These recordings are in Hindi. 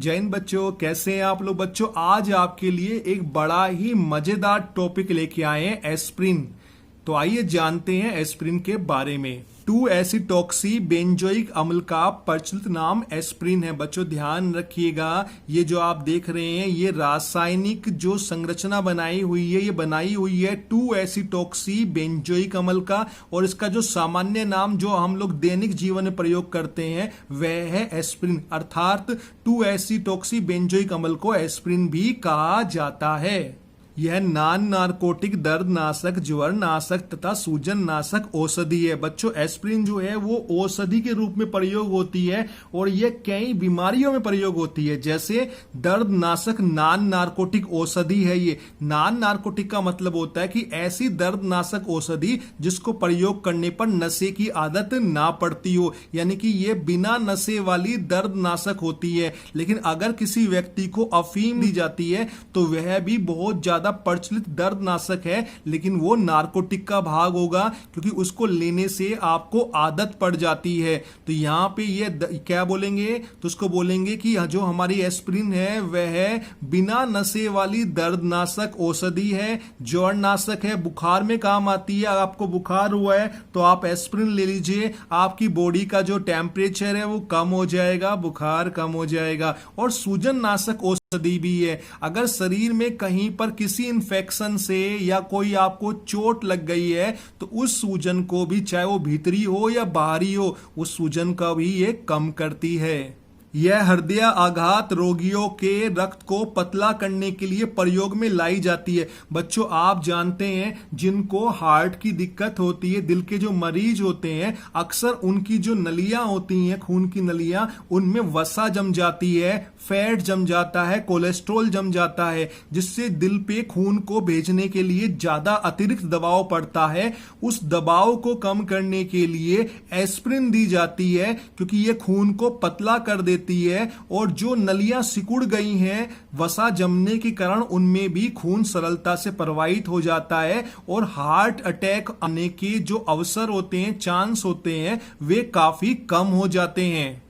जय हिंद बच्चों, कैसे हैं आप लोग। बच्चों आज आपके लिए एक बड़ा ही मजेदार टॉपिक लेके आए हैं, एस्प्रिन। तो आइए जानते हैं एस्प्रिन के बारे में। 2-एसिटॉक्सी बेंजोइक अम्ल का प्रचलित नाम एस्प्रिन है। बच्चों ध्यान रखिएगा, ये जो आप देख रहे हैं ये रासायनिक जो संरचना बनाई हुई है, ये बनाई हुई है 2-एसिटॉक्सी बेंजोइक अम्ल का, और इसका जो सामान्य नाम जो हम लोग दैनिक जीवन में प्रयोग करते हैं वह है एस्प्रिन। अर्थात 2-एसिटॉक्सी बेंजोइक अम्ल को एस्प्रिन भी कहा जाता है। यह नॉन नारकोटिक दर्द नाशक, ज्वर नाशक तथा सूजन नाशक औषधि है। बच्चों एस्प्रिन जो है वो औषधि के रूप में प्रयोग होती है और यह कई बीमारियों में प्रयोग होती है। जैसे दर्द नाशक नॉन नारकोटिक औषधि है। ये नॉन नारकोटिक का मतलब होता है कि ऐसी दर्द नाशक औषधि जिसको प्रयोग करने पर नशे की आदत ना पड़ती हो, यानी कि ये बिना नशे वाली दर्द नाशक होती है। लेकिन अगर किसी व्यक्ति को अफीम दी जाती है तो वह भी बहुत ज्यादा प्रचलित दर्द नाशक है, लेकिन वो नारकोटिक का भाग होगा क्योंकि उसको लेने से आपको आदत पड़ जाती है। तो यहां पे ये क्या बोलेंगे, तो उसको बोलेंगे कि जो हमारी एस्प्रिन है वह बिना नशे वाली दर्द नाशक औषधि है, ज्वर नाशक है, बुखार में काम आती है। आपको बुखार हुआ है तो आप एस्प्रिन ले लीजिए, आपकी बॉडी का जो टेम्परेचर है वो कम हो जाएगा, बुखार कम हो जाएगा। और सूजन नाशक औषधि भी है। अगर शरीर में कहीं पर किसी इन्फेक्शन से या कोई आपको चोट लग गई है तो उस सूजन को भी, चाहे वो भीतरी हो या बाहरी हो, उस सूजन का भी ये कम करती है। यह हृदय आघात रोगियों के रक्त को पतला करने के लिए प्रयोग में लाई जाती है। बच्चों आप जानते हैं जिनको हार्ट की दिक्कत होती है, दिल के जो मरीज होते हैं, अक्सर उनकी जो नलियां होती हैं, खून की नलियां, उनमें वसा जम जाती है, फैट जम जाता है, कोलेस्ट्रॉल जम जाता है, जिससे दिल पे खून को भेजने के लिए ज्यादा अतिरिक्त दबाव पड़ता है। उस दबाव को कम करने के लिए एस्प्रिन दी जाती है क्योंकि यह खून को पतला कर देती है और जो नलियां सिकुड़ गई हैं वसा जमने के कारण उनमें भी खून सरलता से प्रवाहित हो जाता है और हार्ट अटैक आने के जो अवसर होते हैं, चांस होते हैं, वे काफी कम हो जाते हैं।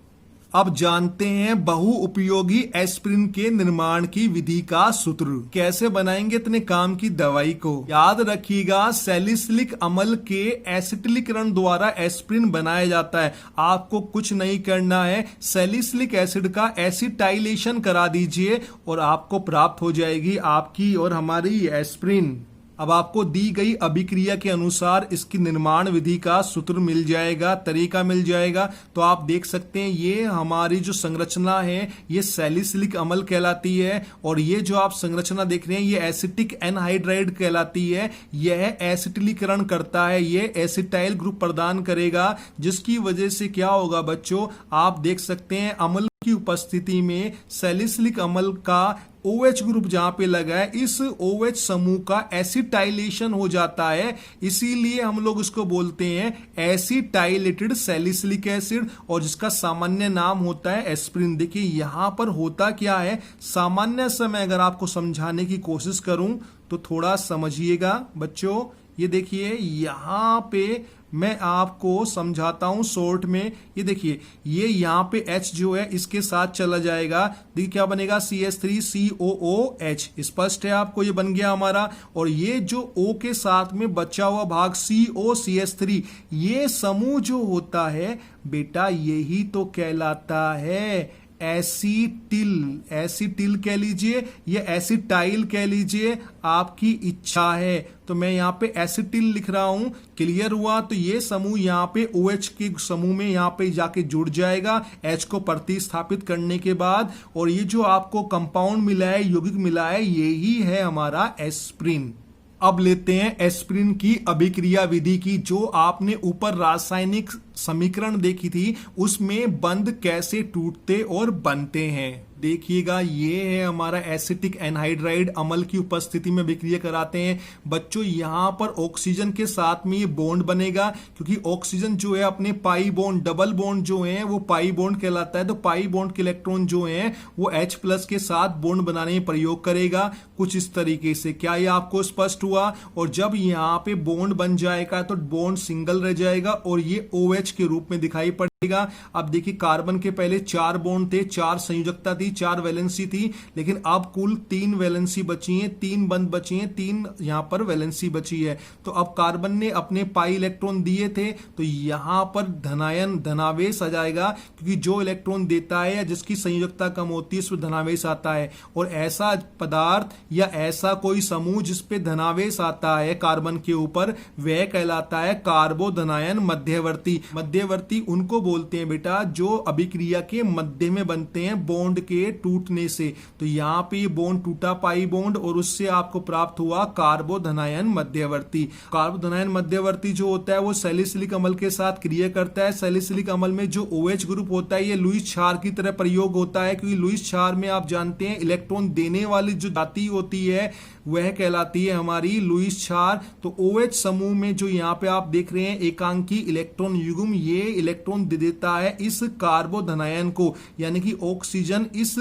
अब जानते हैं बहु उपयोगी एस्प्रिन के निर्माण की विधि का सूत्र। कैसे बनाएंगे इतने काम की दवाई को। याद रखिएगा, सैलिसिलिक अम्ल के एसिटिलीकरण द्वारा एस्प्रिन बनाया जाता है। आपको कुछ नहीं करना है, सैलिसिलिक एसिड का एसिटाइलेशन करा दीजिए और आपको प्राप्त हो जाएगी आपकी और हमारी एस्प्रिन। अब आपको दी गई अभिक्रिया के अनुसार इसकी निर्माण विधि का सूत्र मिल जाएगा, तरीका मिल जाएगा। तो आप देख सकते हैं ये हमारी जो संरचना है ये सैलिसिलिक अम्ल कहलाती है और ये जो आप संरचना देख रहे हैं ये एसिटिक एनहाइड्राइड कहलाती है। यह एसिटिलीकरण करता है, ये एसिटाइल ग्रुप प्रदान करेगा, जिसकी वजह से क्या होगा बच्चों, आप देख सकते हैं अम्ल की उपस्थिति में सैलिसिलिक अम्ल का OH ग्रुप जहां पे लगा है, इस OH समूह का एसिटाइलेशन हो जाता है। इसीलिए हम लोग इसको बोलते हैं एसिटाइलेटेड सैलिसिलिक एसिड और जिसका सामान्य नाम होता है एस्प्रिन। देखिए यहां पर होता क्या है, सामान्य समय अगर आपको समझाने की कोशिश करूं तो थोड़ा समझिएगा बच्चों। ये देखिए यहां पे मैं आपको समझाता हूं शॉर्ट में। ये देखिए ये यहाँ पे H जो है इसके साथ चला जाएगा, देखिए क्या बनेगा CH3COOH। स्पष्ट है आपको, ये बन गया हमारा। और ये जो O के साथ में बचा हुआ भाग COCH3, ये समूह जो होता है बेटा यही तो कहलाता है एसिटिल। एसिटिल कह लीजिए या एसिटाइल कह लीजिए, आपकी इच्छा है। तो मैं यहाँ पे एसिटिल लिख रहा हूं, क्लियर हुआ। तो ये समूह यहाँ पे OH के समूह में यहाँ पे जाके जुड़ जाएगा H को प्रतिस्थापित करने के बाद, और ये जो आपको कंपाउंड मिला है, यौगिक मिला है, यही है हमारा एस्प्रिन। अब लेते हैं एस्प्रिन की अभिक्रिया विधि की। जो आपने ऊपर रासायनिक समीकरण देखी थी उसमें बंध कैसे टूटते और बनते हैं। देखिएगा ये है हमारा एसिटिक एनहाइड्राइड अम्ल की उपस्थिति में विक्रिया कराते हैं। बच्चों यहां पर ऑक्सीजन के साथ में ये बॉन्ड बनेगा क्योंकि ऑक्सीजन जो है अपने पाई बॉन्ड, डबल बॉन्ड जो है वो पाई बॉन्ड कहलाता है। तो पाई बॉन्ड के इलेक्ट्रॉन जो है वो H+ के साथ बॉन्ड बनाने में प्रयोग करेगा कुछ इस तरीके से। क्या ये आपको स्पष्ट हुआ। और जब यहाँ पे बॉन्ड बन जाएगा तो बॉन्ड सिंगल रह जाएगा और ये OH के रूप में दिखाई पड़ेगा। अब देखिए कार्बन के पहले 4 बॉन्ड थे, 4 संयोजकता थी, 4 वैलेंसी थी, लेकिन अब कुल 3 वैलेंसी बची हैं, 3 बंद बची हैं, 3 यहां पर वैलेंसी बची है। तो अब कार्बन ने अपने पाई इलेक्ट्रॉन दिए थे, तो यहां पर धनायन धनावेश आ जाएगा, क्योंकि जो इलेक्ट्रॉन देता है या जिसकी संयोजकता कम होती है उसमें धनावेश आता है। और ऐसा पदार्थ या ऐसा कोई समूह जिस पे धनावेश आता है कार्बन के ऊपर, वह कहलाता है कार्बोधनायन मध्यवर्ती। मध्यवर्ती उनको बोलते हैं बेटा जो अभिक्रिया के मध्य में बनते हैं बॉन्ड के टूटने से। तो यहां पे ये बॉन्ड टूटा पाई बॉन्ड और उससे आपको प्राप्त हुआ कार्बोधनायन मध्यवर्ती। कार्बोधनायन मध्यवर्ती जो होता है वो सैलिसिलिक अम्ल के साथ क्रिया करता है। सैलिसिलिक अम्ल में जो OH ग्रुप होता है ये लुईस क्षार की तरह प्रयोग होता है, क्योंकि लुईस क्षार में आप जानते हैं इलेक्ट्रॉन देने वाली जो जाति होती है वह कहलाती है हमारी लुईस क्षार। तो OH समूह में जो यहाँ पे आप देख रहे हैं एकांकी इलेक्ट्रॉन युग्म, ये इलेक्ट्रॉन दे देता है इस कार्बोधनायन को, यानी कि ऑक्सीजन इस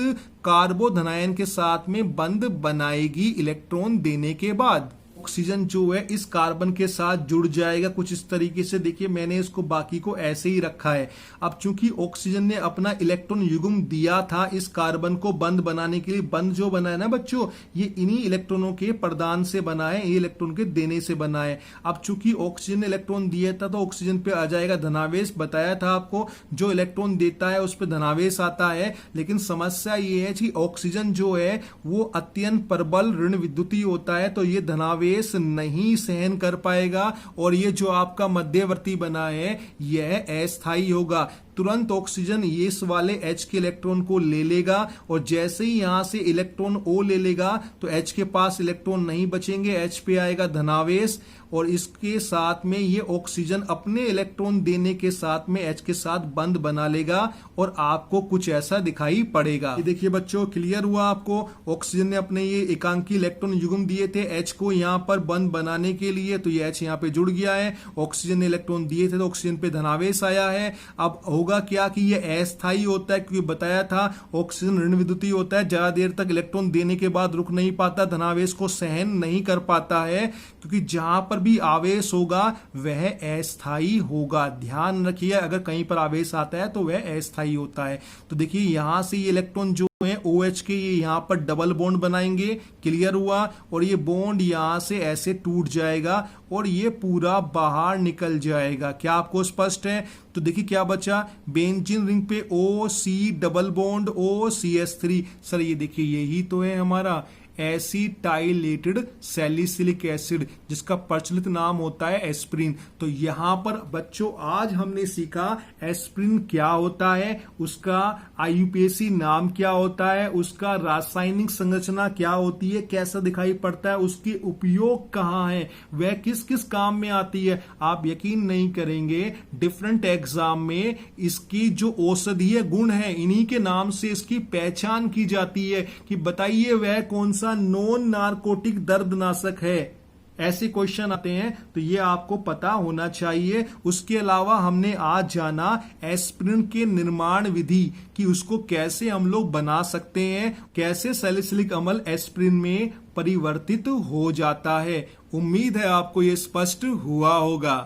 कार्बोधनायन के साथ में बंध बनाएगी इलेक्ट्रॉन देने के बाद। ऑक्सीजन जो है इस कार्बन के साथ जुड़ जाएगा कुछ इस तरीके से। देखिए मैंने इसको बाकी को ऐसे ही रखा है। अब चूंकि ऑक्सीजन ने अपना इलेक्ट्रॉन युग्म दिया था इस कार्बन को बंध बनाने के लिए, बंध जो बना है ना बच्चों, ये इन्हीं इलेक्ट्रॉनों के प्रदान से बना है, ये इलेक्ट्रॉन के देने से बना है। अब चूंकि ऑक्सीजन ने इलेक्ट्रॉन दिया था तो ऑक्सीजन पे आ जाएगा धनावेश। बताया था आपको जो इलेक्ट्रॉन देता है उस पर धनावेश आता है, लेकिन समस्या ये है कि ऑक्सीजन जो है वो अत्यंत प्रबल ऋण विद्युती होता है, तो ये धनावेश नहीं सहन कर पाएगा और ये जो आपका मध्यवर्ती बना है यह अस्थायी होगा। तुरंत ऑक्सीजन इस वाले H के इलेक्ट्रॉन को ले लेगा और जैसे ही यहां से इलेक्ट्रॉन O ले लेगा तो H के पास इलेक्ट्रॉन नहीं बचेंगे, H पे आएगा धनावेश और इसके साथ में ये ऑक्सीजन अपने इलेक्ट्रॉन देने के साथ में H के साथ बंध बना लेगा और आपको कुछ ऐसा दिखाई पड़ेगा। ये देखिए बच्चों क्लियर हुआ आपको, ऑक्सीजन ने अपने ये एकांकी इलेक्ट्रॉन युग्म दिए थे H को यहाँ पर बंध बनाने के लिए, तो ये H यहाँ पे जुड़ गया है। ऑक्सीजन ने इलेक्ट्रॉन दिए थे तो ऑक्सीजन पे धनावेश आया है। अब होगा क्या कि ये अस्थायी होता है, क्योंकि बताया था ऑक्सीजन ऋण विद्युती होता है, ज्यादा देर तक इलेक्ट्रॉन देने के बाद रुक नहीं पाता, धनावेश को सहन नहीं कर पाता है, क्योंकि जहां पर भी आवेश होगा वह अस्थायी होगा। ध्यान रखिए अगर कहीं पर आवेश आता है तो वह अस्थायी होता है। तो देखिए यहां से ये इलेक्ट्रॉन जो है OH के ये यहां पर डबल बॉन्ड बनाएंगे, क्लियर हुआ, और ये बॉन्ड यहां से ऐसे टूट जाएगा और ये पूरा बाहर निकल जाएगा। क्या आपको स्पष्ट है? तो देखिए क्या बचा, बेंजीन रिंग पे OC double bond OCH3। Sir ये देखिए यही तो है हमारा एसिटाइलेटेड सैलिसिलिक एसिड, जिसका प्रचलित नाम होता है एस्प्रिन। तो यहां पर बच्चों आज हमने सीखा एस्प्रिन क्या होता है, उसका IUPAC नाम क्या होता है, उसका रासायनिक संरचना क्या होती है, कैसा दिखाई पड़ता है, उसके उपयोग कहाँ है, वह किस किस काम में आती है। आप यकीन नहीं करेंगे डिफरेंट एग्जाम में इसकी जो औषधीय गुण है इन्हीं के नाम से इसकी पहचान की जाती है कि बताइए वह कौन सा नॉन नार्कोटिक दर्दनाशक है। ऐसे क्वेश्चन आते हैं तो ये आपको पता होना चाहिए। उसके अलावा हमने आज जाना एस्प्रिन के निर्माण विधि कि उसको कैसे हम लोग बना सकते हैं, कैसे सैलिसिलिक अम्ल एस्प्रिन में परिवर्तित हो जाता है। उम्मीद है आपको ये स्पष्ट हुआ होगा।